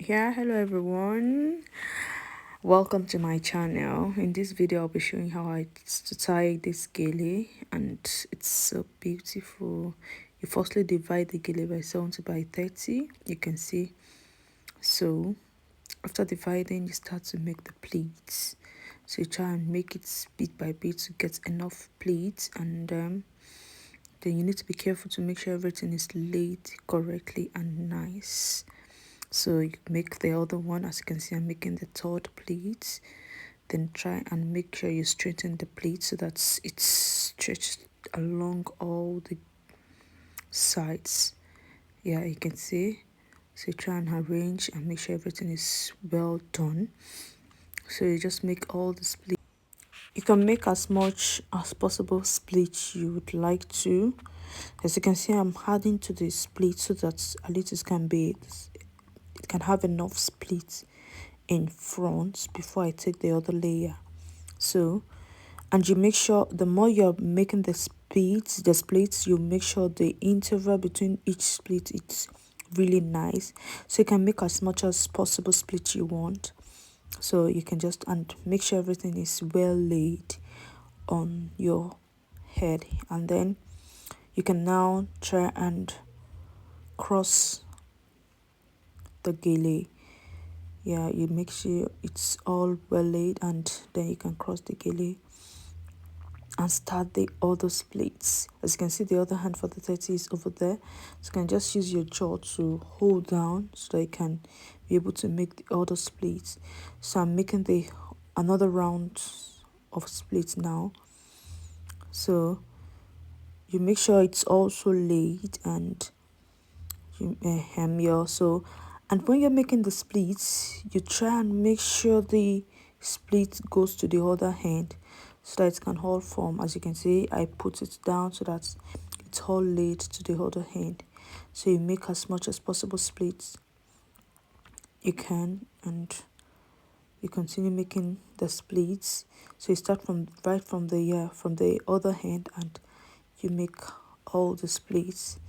here. Hello everyone, welcome to my channel. In this video I'll be showing how I to tie this gele, and it's so beautiful. You firstly divide the gele by 70 by 30, you can see. So after dividing, you start to make the pleats. So you try and make it bit by bit to get enough pleats, and then you need to be careful to make sure everything is laid correctly and nice. So you make the other one. As you can see, I'm making the third pleat. Then try and make sure you straighten the pleat so that it's stretched along all the sides. Yeah, you can see. So you try and arrange and make sure everything is well done. So you just make all the split. You can make as much as possible split you would like to. As you can see, I'm adding to the split so that at least it can have enough split in front before I take the other layer. So, and you make sure the more you're making the splits, you make sure the interval between each split is really nice, so you can make as much as possible split you want. So you can just and make sure everything is well laid on your head, and then you can now try and cross the gele. Yeah, you make sure it's all well laid, and then you can cross the gele and start the other splits. As you can see, the other hand for the 30 is over there, so you can just use your jaw to hold down so that you can be able to make the other splits. So I'm making the another round of splits now. So you make sure it's also laid, and you also, and when you're making the splits, you try and make sure the split goes to the other hand so that it can all form. As you can see, I put it down so that it's all laid to the other hand. So you make as much as possible splits you can, and you continue making the splits. So you start from right from the other hand, and you make all the splits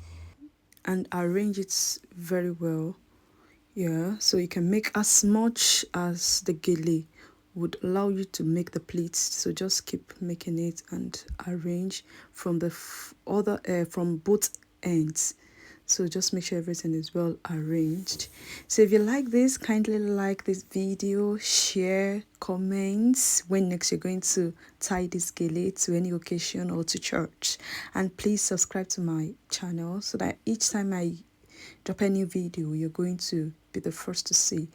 and arrange it very well. Yeah, so you can make as much as the gele would allow you to make the pleats. So just keep making it and arrange from the from both ends. So just make sure everything is well arranged. So if you like this, kindly like this video, share, comments when next you're going to tie this gele to any occasion or to church, and please subscribe to my channel so that each time I drop a new video, you're going to be the first to see.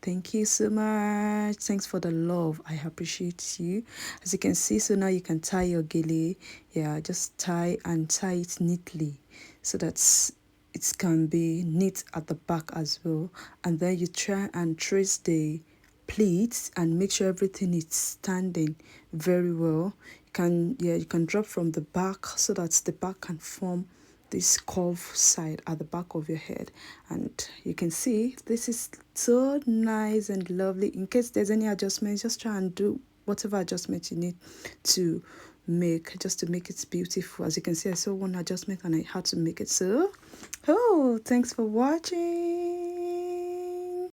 Thank you so much. Thanks for the love. I appreciate you. As you can see, so now you can tie your gele. Yeah, just tie it neatly so that it can be neat at the back as well. And then you try and trace the pleats and make sure everything is standing very well. You can drop from the back so that the back can form this curve side at the back of your head, and you can see this is so nice and lovely. In case there's any adjustments, just try and do whatever adjustment you need to make just to make it beautiful. As you can see, I saw one adjustment and I had to make it. So thanks for watching.